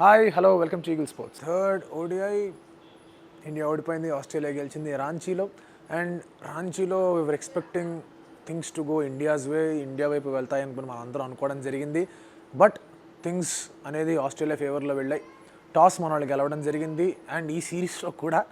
Hi hello welcome to Eagle Sports. Third ODI India ఓడిపోయింది, Australia గెలిచింది రాంచీలో. And రాంచీలో we're expecting things to go India's way, India వైపు వెళ్తాయి అనుకుని మనం అందరం అనుకోవడం జరిగింది. బట్ థింగ్స్ అనేది ఆస్ట్రేలియా ఫేవర్లో వెళ్ళాయి. టాస్ మన వాళ్ళు గెలవడం జరిగింది. అండ్ ఈ సిరీస్లో కూడా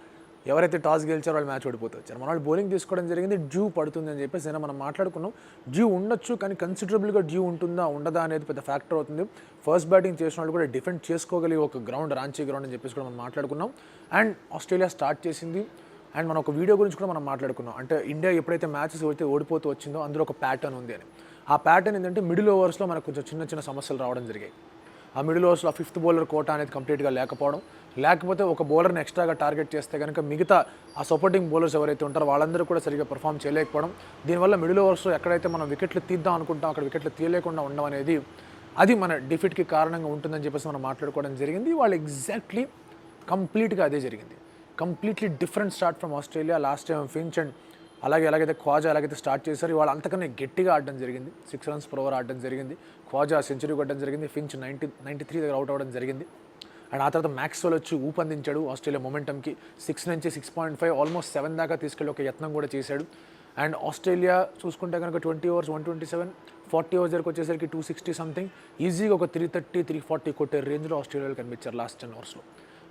ఎవరైతే టాస్ గెలిచారో వాళ్ళు మ్యాచ్ ఓడిపోతూ వచ్చారు. మన వాళ్ళు బౌలింగ్ తీసుకోవడం జరిగింది. డ్యూ పడుతుంది అని చెప్పేసి మనం మాట్లాడుకున్నాం. డ్యూ ఉండొచ్చు, కానీ కన్సిడరబుల్గా డ్యూ ఉంటుందా ఉండదా అనేది పెద్ద ఫ్యాక్టర్ అవుతుంది. ఫస్ట్ బ్యాటింగ్ చేసిన వాళ్ళు కూడా డిఫెండ్ చేసుకోగలిగే ఒక గ్రౌండ్ రాంచీ గ్రౌండ్ అని చెప్పేసి కూడా మనం మాట్లాడుకున్నాం. అండ్ ఆస్ట్రేలియా స్టార్ట్ చేసింది. అండ్ మన ఒక వీడియో గురించి కూడా మనం మాట్లాడుకున్నాం. అంటే ఇండియా ఎప్పుడైతే మ్యాచెస్ అయితే ఓడిపోతూ వచ్చిందో అందులో ఒక ప్యాటర్న్ ఉంది అని. ఆ ప్యాటర్న్ ఏంటంటే మిడిల్ ఓవర్స్లో మనకు కొంచెం చిన్న చిన్న సమస్యలు రావడం జరిగాయి. ఆ మిడిల్ ఓవర్స్లో ఫిఫ్త్ బౌలర్ కోటా అనేది కంప్లీట్గా లేకపోవడం, లేకపోతే ఒక బౌలర్ని ఎక్స్ట్రాగా టార్గెట్ చేస్తే కనుక మిగతా ఆ సపోర్టింగ్ బౌలర్స్ ఎవరైతే ఉంటారో వాళ్ళందరూ కూడా సరిగ్గా పర్ఫామ్ చేయలేకపోవడం. దీనివల్ల మిడిల్ ఓవర్స్లో ఎక్కడైతే మనం వికెట్లు తీద్దాం అనుకుంటాం అక్కడ వికెట్లు తీయలేకుండా ఉండడం అనేది అది మన డిఫిట్కి కారణంగా ఉంటుందని చెప్పేసి మనం మాట్లాడుకోవడం జరిగింది. వాళ్ళు ఎగ్జాక్ట్లీ కంప్లీట్గా అదే జరిగింది. Completely different start from Australia. Last time Finch and ఎలాగైతే ఖ్వాజా ఎలాగైతే స్టార్ట్ చేశారు, ఇవాళ అంతకన్నా గట్టిగా ఆడడం జరిగింది. 6 runs per over ఆడడం జరిగింది. ఖ్వాజా సెంచరీ కొట్టడం జరిగింది. ఫించ్ 93 దగ్గర అవుట్ అవ్వడం జరిగింది. అండ్ ఆ తర్వాత మ్యాక్స్వెల్ వచ్చి ఊపందించాడు ఆస్ట్రేలియా మొమెంటమ్కి. 6 నుంచి 6.5 ఆల్మోస్ట్ 7 దాకా తీసుకెళ్ళి ఒక యత్నం కూడా చేశాడు. అండ్ ఆస్ట్రేలియా చూసుకుంటే కనుక 20 overs 127, 40 overs దగ్గరకు వచ్చేసరికి 260 సంథింగ్, ఈజీగా ఒక 330, 340 కొట్టే రేంజ్లో ఆస్ట్రేలియాలో కనిపించారు లాస్ట్ 10 oversలో.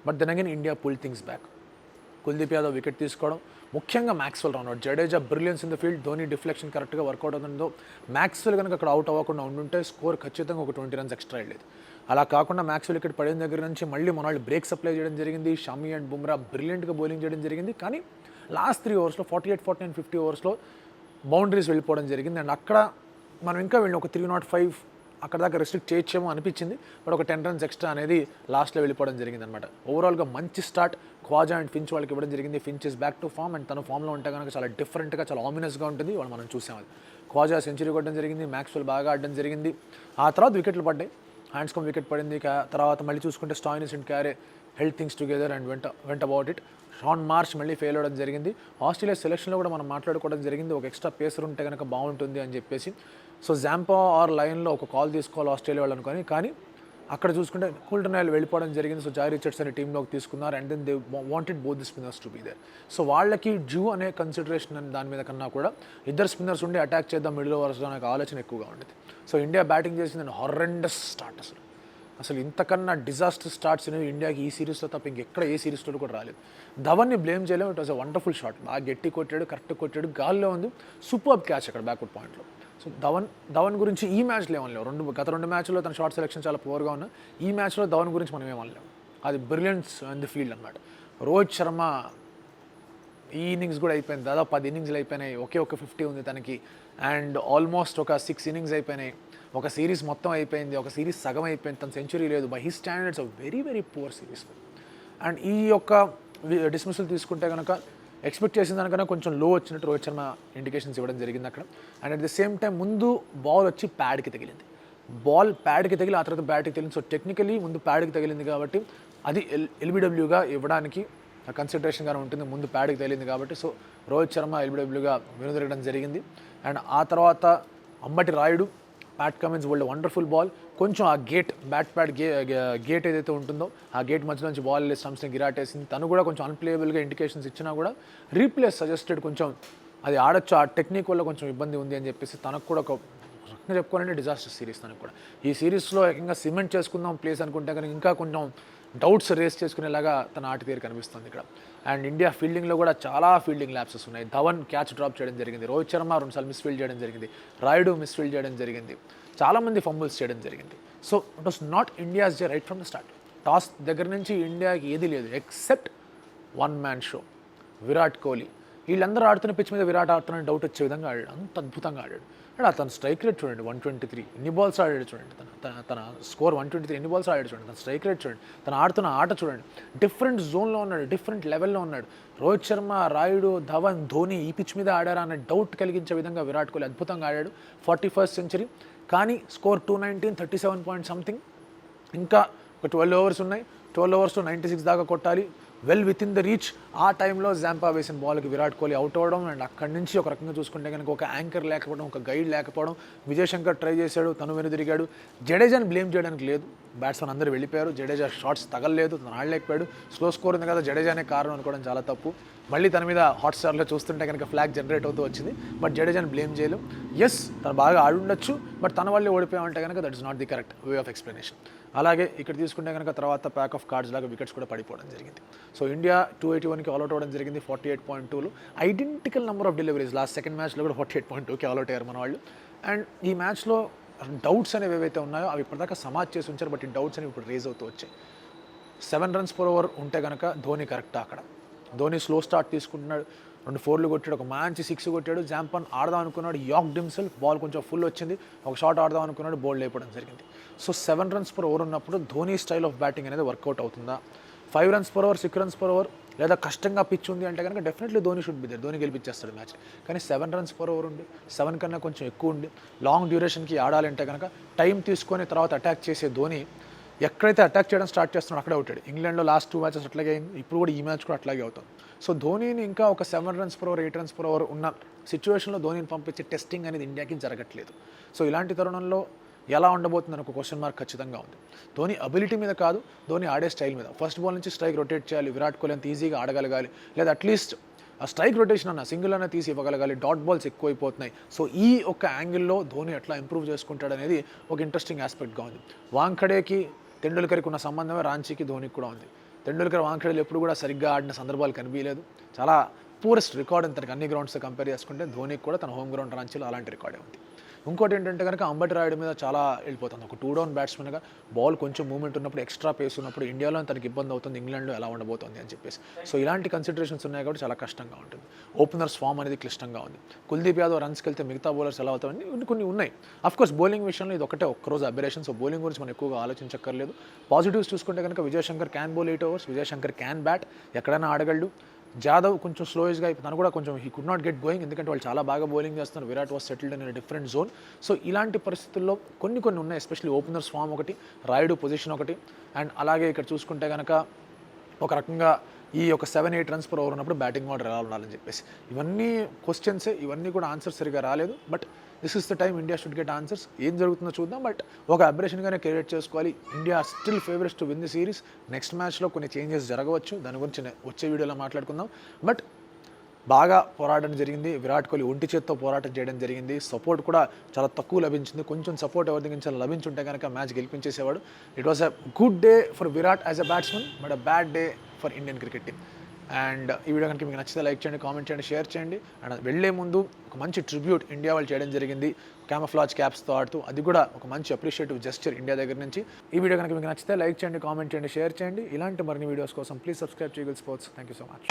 But then again India pull things back. Kuldeep Yadav wicket తీసుకోవడం, ముఖ్యంగా Maxwell run out, Jadeja brilliance in the field, Dhoni deflection కరెక్ట్గా వర్కౌట్ అవుతుందో మ్యాక్స్వెల్ కనుక అక్కడ అవుట్ అవ్వకుండా ఉండుంటే స్కోర్ ఖచ్చితంగా ఒక 20 runs ఎక్స్ట్రా వెళ్ళేది. అలా కాకుండా మ్యాక్స్వెల్ వికెట్ పడిన దగ్గర నుంచి మళ్ళీ మన వాళ్ళు బ్రేక్ సప్లై చేయడం జరిగింది. షమి అండ్ బుమ్రా బ్రిలియంట్గా బౌలింగ్ చేయడం జరిగింది. కానీ లాస్ట్ 3 ఓవర్స్లో 48, 49, 50 ఓవర్స్లో బౌండరీస్ వెళ్ళిపోవడం జరిగింది. అండ్ అక్కడ మనం ఇంకా వెళ్ళి ఒక 305 అక్కడ దాకా రెస్ట్రిక్ట్ చేయొచ్చేమో అనిపించింది. బట్ ఒక 10 runs ఎక్స్ట్రా అనేది లాస్ట్లో వెళ్ళిపోవడం జరిగింది అనమాట. ఓవరాల్గా మంచి స్టార్ట్ ఖ్వాజా అండ్ ఫించ్ వాళ్ళకి ఇవ్వడం జరిగింది. Finch is back to form. And తన ఫామ్లో ఉంటే కనుక చాలా డిఫరెంట్గా, చాలా ఆమినస్గా ఉంటుంది. వాళ్ళు మనం చూసాం అది. ఖ్వాజా సెంచరీ కొట్టడం జరిగింది. మ్యాక్స్వెల్ బాగా ఆడడం జరిగింది. ఆ తర్వాత వికెట్లు పడ్డాయి. హ్యాండ్స్కామ్ వికెట్ పడింది. తర్వాత మళ్ళీ చూసుకుంటే Stoinis and Carey held things together and went about it. Shaun Marsh మళ్ళీ ఫెయిల్ అవ్వడం జరిగింది. ఆస్ట్రేలియా సెలక్షన్లో కూడా మనం మాట్లాడుకోవడం జరిగింది, ఒక ఎక్స్ట్రా పేసర్ ఉంటే కనుక బాగుంటుంది అని చెప్పేసి. సో జాంపా ఆర్ లైన్లో ఒక కాల్ తీసుకోవాలి ఆస్ట్రేలియా వాళ్ళు అనుకొని, కానీ అక్కడ చూసుకుంటే కూల్టన్ ఆయిల్ వెళ్ళిపోవడం జరిగింది. సో జాయ్ రిచర్డ్స్ అనే టీంలోకి తీసుకున్నారు. And then they wanted both the spinners to be there. So వాళ్ళకి డ్యూ అనే కన్సిడరేషన్ అని దాని మీద కన్నా కూడా ఇద్దరు స్పిన్నర్స్ ఉండి అటాక్ చేద్దాం మిడిల్ ఓవర్స్లో అనే ఆలోచన ఎక్కువగా ఉండేది. సో ఇండియా బ్యాటింగ్ చేసింది హారెండస్ స్టార్ట్. అసలు ఇంతకన్నా డిజాస్టర్ స్టార్ట్స్ అనేవి ఇండియాకి ఈ సిరీస్లో తప్ప ఇంకెక్కడ ఏ సిరీస్లో కూడా రాలేదు. ధవన్ని బ్లేమ్ చేయలేము. It was a wonderful shot. బాగా గట్టి కొట్టాడు, కరెక్ట్ కొట్టాడు, గాల్లో ఉంది. సూపర్ క్యాచ్ అక్కడ బ్యాక్వర్డ్ పాయింట్లో. సో ధవన్ గురించి ఈ మ్యాచ్లో ఏమనలేము. గత 2 మ్యాచ్లో తన షార్ట్ సెలెక్షన్ చాలా పువర్గా ఉన్నా. ఈ మ్యాచ్లో ధవన్ గురించి మనం ఏమనలేము. అది బ్రిలియన్స్ ఇన్ ది ఫీల్డ్ అనమాట. రోహిత్ శర్మ ఈ ఇన్నింగ్స్ కూడా అయిపోయింది. దాదాపు 10 innings అయిపోయినాయి. ఒకే ఒక 50 ఉంది తనకి. అండ్ ఆల్మోస్ట్ ఒక 6 innings అయిపోయినాయి. ఒక సిరీస్ మొత్తం అయిపోయింది. ఒక సిరీస్ సగం అయిపోయింది. తన సెంచరీ లేదు. By his standards very very poor series. And ఈ యొక్క డిస్మిసల్ తీసుకుంటే కనుక ఎక్స్పెక్ట్ చేసిన దానికన్నా కొంచెం లో వచ్చినట్టు రోహిత్ శర్మ ఇండికేషన్స్ ఇవ్వడం జరిగింది అక్కడ. And at the same time ముందు బాల్ వచ్చి ప్యాడ్కి తగిలింది. బాల్ ప్యాడ్కి తగిలి ఆ తర్వాత బ్యాట్కి తగిలింది. సో టెక్నికలీ ముందు ప్యాడ్కి తగిలింది కాబట్టి అది ఎల్బిడబ్ల్యూగా ఇవ్వడానికి కన్సిడరేషన్గానే ఉంటుంది. ముందు ప్యాడ్కి తగిలింది కాబట్టి. సో రోహిత్ శర్మ ఎల్బిడబ్ల్యూగా వెనుదిరగడం జరిగింది. అండ్ ఆ తర్వాత Ambati Rayudu, Pat Cummins world wonderful ball. కొంచెం ఆ గేట్ ఏదైతే ఉంటుందో ఆ గేట్ మధ్య నుంచి బాల్ స్టంప్స్ని గిరాటేసింది. తను కూడా కొంచెం అన్ప్లేయబుల్గా ఇండికేషన్స్ ఇచ్చినా కూడా రీప్లేస్ సజెస్టెడ్ కొంచెం అది ఆడొచ్చు, ఆ టెక్నిక్ వల్ల కొంచెం ఇబ్బంది ఉంది అని చెప్పేసి తనకు కూడా ఒక రకంగా చెప్పుకోవాలంటే డిజాస్టర్ సిరీస్ తనకు కూడా. ఈ సిరీస్లో ఏకంగా సిమెంట్ చేసుకుందాం ప్లేస్ అనుకుంటే కనుక ఇంకా కొంచెం డౌట్స్ రేస్ చేసుకునేలాగా తన ఆట తీరు కనిపిస్తుంది ఇక్కడ. అండ్ ఇండియా ఫీల్డింగ్లో కూడా చాలా ఫీల్డింగ్ ల్యాప్సెస్ ఉన్నాయి. ధవన్ క్యాచ్ డ్రాప్ చేయడం జరిగింది. రోహిత్ శర్మ 2 సార్లు మిస్ఫీల్డ్ చేయడం జరిగింది. రాయుడు మిస్ఫీల్డ్ చేయడం జరిగింది. చాలామంది ఫంబుల్స్ చేయడం జరిగింది. So it was not India's day right from the start. Toss దగ్గర నుంచి ఇండియాకి ఏది లేదు except 1 man show, Virat Kohli. వీళ్ళందరూ ఆడుతున్న పిచ్ మీద విరాట్ ఆడుతున్న డౌట్ వచ్చే విధంగా ఆడాడు. అంత అద్భుతంగా ఆడాడు. అండ్ తన స్ట్రైక్ రేట్ చూడండి 123. ఎన్ని బాల్స్ ఆడాడు చూడండి. తన స్కోర్ 123. ఎన్ని బాల్స్ ఆడాడు చూడండి. తన స్ట్రైక్ రేట్ చూడండి. తను ఆడుతున్న ఆట చూడండి. డిఫరెంట్ జోన్లో ఉన్నాడు, డిఫరెంట్ లెవెల్లో ఉన్నాడు. రోహిత్ శర్మ, రాయుడు, ధవన్, ధోని ఈ పిచ్ మీద ఆడారా అనే డౌట్ కలిగించే విధంగా విరాట్ కోహ్లీ అద్భుతంగా ఆడాడు. 41st century. కానీ స్కోర్ 219, 37 point something. ఇంకా ఒక 12 overs ఉన్నాయి. 12 overs 96 దాకా కొట్టాలి. Well with in the reach. ఆ టైంలో జాంపా వేసిన బాల్కి విరాట్ కోహ్లీ అవుట్ అవ్వడం అండ్ అక్కడి నుంచి ఒక రకంగా చూసుకుంటే కనుక ఒక యాంకర్ లేకపోవడం, ఒక గైడ్ లేకపోవడం. విజయ్ శంకర్ ట్రై చేశాడు, తను వెనుదిరిగాడు. జడేజాని బ్లేమ్ చేయడానికి లేదు, బ్యాట్స్మెన్ అందరూ వెళ్ళిపోయారు. జడేజా షాట్స్ తగలలేదు, తను ఆడలేకపోయాడు. స్లో స్కోర్ ఉంది కదా, జడేజానే కారణం అనుకోవడం చాలా తప్పు. మళ్ళీ తన మీద హాట్స్టార్లో చూస్తుంటే కనుక ఫ్లాగ్ జనరేట్ అవుతూ వచ్చింది, బట్ జడేజాని బ్లేమ్ చేయలేం. ఎస్, తను బాగా ఆడుండొచ్చు, బట్ తన వల్లే ఓడిపోయామంటే కనుక that is not the correct way of explanation. అలాగే ఇక్కడ తీసుకుంటే కనుక తర్వాత ప్యాక్ ఆఫ్ కార్డ్స్ లాగా వికెట్స్ కూడా పడిపోవడం జరిగింది. సో ఇండియా 281కి ఆల్అౌట్ అవ్వడం జరిగింది 48.2లో. Identical number of deliveries last second మ్యాచ్లో కూడా 48.2కి ఆల్అౌట్ అయ్యారు మన వాళ్ళు. అండ్ ఈ మ్యాచ్లో డౌట్స్ అనేవి ఏవైతే ఉన్నాయో అవి ఇప్పటిదాకా సమాజ్ చేసి ఉంచారు, బట్ ఈ డౌట్స్ అనేవి ఇప్పుడు రేజ్ అవుతూ వచ్చాయి. 7 runs per over ఉంటే కనుక ధోని కరెక్టా? అక్కడ ధోని స్లో స్టార్ట్ తీసుకుంటున్నాడు, 2 4లు కొట్టాడు, ఒక మంచి 6 కొట్టాడు. జాంపన్ ఆడదాం అనుకున్నాడు, యాక్డ్ హిమ్సెల్ఫ్, బాల్ కొంచెం ఫుల్ వచ్చింది, ఒక షాట్ ఆడదాం అనుకున్నాడు, బౌల్డ్ అయిపోవడం జరిగింది. సో 7 runs per over ఉన్నప్పుడు ధోని స్టైల్ ఆఫ్ బ్యాటింగ్ అనేది వర్కౌట్ అవుతుందా? 5 runs per over, 6 runs per over, లేదా కష్టంగా పిచ్ ఉంది అంటే కనుక definitely Dhoni should be there, Dhoni గెలిపించేస్తాడు మ్యాచ్. కానీ 7 runs per over ఉండి, 7 కన్నా కొంచెం ఎక్కువ ఉండి, లాంగ్ డ్యూరేషన్కి ఆడాలంటే కనుక టైం తీసుకొని తర్వాత అటాక్ చేసే ధోని ఎక్కడైతే అటాక్ చేయడం స్టార్ట్ చేస్తున్నాడో అక్కడే అవుతాడు. ఇంగ్లాండ్లో లాస్ట్ 2 మ్యాచెస్ అట్లాగే అయింది, ఇప్పుడు కూడా ఈ మ్యాచ్ కూడా అట్లాగే అవుతుంది. సో ధోనిని ఇంకా ఒక 7 runs per over, 8 runs per over ఉన్న సిచ్యువేషన్లో ధోనిని పంపించే టెస్టింగ్ అనేది ఇండియాకి జరగట్లేదు. సో ఇలాంటి తరుణంలో ఎలా ఉండబోతుందని ఒక క్వశ్చన్ మార్క్ ఖచ్చితంగా ఉంది. ధోని అబిలిటీ మీద కాదు, ధోని ఆడే స్టైల్ మీద. ఫస్ట్ బాల్ నుంచి స్ట్రైక్ రొటేట్ చేయాలి, విరాట్ కోహ్లీ అంత ఈజీగా ఆడగలగాలి, లేదా అట్లీస్ట్ ఆ స్ట్రైక్ రొటేషన్ అన్న సింగిల్ అన్న తీసి ఇవ్వగలగాలి. డాట్ బాల్స్ ఎక్కువైపోతున్నాయి. సో ఈ ఒక యాంగిల్లో ధోని ఎట్లా ఇంప్రూవ్ చేసుకుంటాడు అనేది ఒక ఇంట్రెస్టింగ్ ఆస్పెక్ట్గా ఉంది. వాంఖడేకి తెండూల్కర్కి ఉన్న సంబంధమే రాంచీకి ధోనికి కూడా ఉంది. తెండూల్కర్ వాంఖడేలు ఎప్పుడు కూడా సరిగ్గా ఆడిన సందర్భాలు కనిపించలేదు. చాలా పూరెస్ట్ రికార్డ్ తనకి అన్ని గ్రౌండ్స్తో కంపేర్ చేసుకుంటే ధోనికి కూడా తన హోమ్ గ్రౌండ్ రాంచీలో అలాంటి రికార్డే ఉంది. ఇంకోటి ఏంటంటే కనుక అంబటి రాయుడు మీద చాలా వెళ్ళిపోతుంది. ఒక 2 down బ్యాట్స్మెన్గా బాల్ కొంచెం మూవ్మెంట్ ఉన్నప్పుడు, ఎక్స్ట్రా పేస్ ఉన్నప్పుడు ఇండియాలో తనకి ఇబ్బంది అవుతుంది, ఇంగ్లాండ్లో ఎలా ఉండబోతుంది అని చెప్పేసి. సో ఇలాంటి కన్సిడరేషన్స్ ఉన్నాయి కాబట్టి చాలా కష్టంగా ఉంటుంది. ఓపెనర్స్ ఫామ్ అనేది క్లిష్టంగా ఉంది. కుల్దీప్ యాదవ్ రన్స్కి వెళ్తే మిగతా బౌలర్స్ ఎలా అవుతాయని కొన్ని ఉన్నాయి. అఫ్కోర్స్ బౌలింగ్ విషయంలో ఇది ఒకటే ఒక్కరోజు అబెరేషన్. సో బౌలింగ్ గురించి మనం ఎక్కువగా ఆలోచించక్కర్లేదు. పాజిటివ్స్ చూసుకుంటే కనుక Vijay Shankar can bowl 8 overs, Vijay Shankar can bat, ఎక్కడైనా ఆడగలడు. జాదవ్ కొంచెం స్లోయిస్గా తను కూడా కొంచెం he could not get going, ఎందుకంటే వాళ్ళు చాలా బాగా బౌలింగ్ చేస్తున్నారు. Virat was settled in different zone. So ఇలాంటి పరిస్థితుల్లో కొన్ని ఉన్నాయి, ఎస్పెషల్లీ ఓపెనర్స్ ఫామ్ ఒకటి, రాయుడు పొజిషన్ ఒకటి, అండ్ అలాగే ఇక్కడ చూసుకుంటే కనుక ఒక రకంగా ఈ ఒక 7-8 runs per over ఉన్నప్పుడు బ్యాటింగ్ ఆర్డర్ ఎలా ఉండాలని చెప్పేసి ఇవన్నీ క్వశ్చన్సే. ఇవన్నీ కూడా ఆన్సర్స్ సరిగా రాలేదు, but this is the time India should get answers. ఏం జరుగుతుందో చూద్దాం, బట్ ఒక అబరేషన్గానే క్రియేట్ చేసుకోవాలి. India still favourites to win the series. Next మ్యాచ్లో కొన్ని చేంజెస్ జరగవచ్చు, దాని గురించి వచ్చే వీడియోలో మాట్లాడుకుందాం. బట్ బాగా పోరాటం జరిగింది, విరాట్ కోహ్లీ ఒంటి చేత్తో పోరాటం చేయడం జరిగింది. సపోర్ట్ కూడా చాలా తక్కువ లభించింది. కొంచెం సపోర్ట్ ఎవరి దగ్గర నుంచి లభించుంటే కనుక మ్యాచ్ గెలిపించేసేవాడు. It was a good day for Virat as a batsmen, but a bad day for Indian cricket team. And ఈ వీడియో కనుక మీకు నచ్చితే లైక్ చేయండి, కామెంట్ చేయండి, షేర్ చేయండి. అండ్ వెళ్లే ముందు ఒక మంచి ట్రిబ్యూట్ ఇండియా వాళ్ళు చేయడం జరిగింది క్యామఫ్లాజ్ క్యాప్స్తో ఆడుతూ. అది కూడా ఒక మంచి అప్రిషియేటివ్ జెస్చర్ ఇండియా దగ్గర నుంచి. ఈ వీడియో కనుక మీకు నచ్చితే లైక్ చేయండి, కామెంట్ చేయండి, షేర్ చేయండి. ఇలాంటి మరిన్ని వీడియోస్ కోసం please subscribe to Eagle sports. Thank you so much.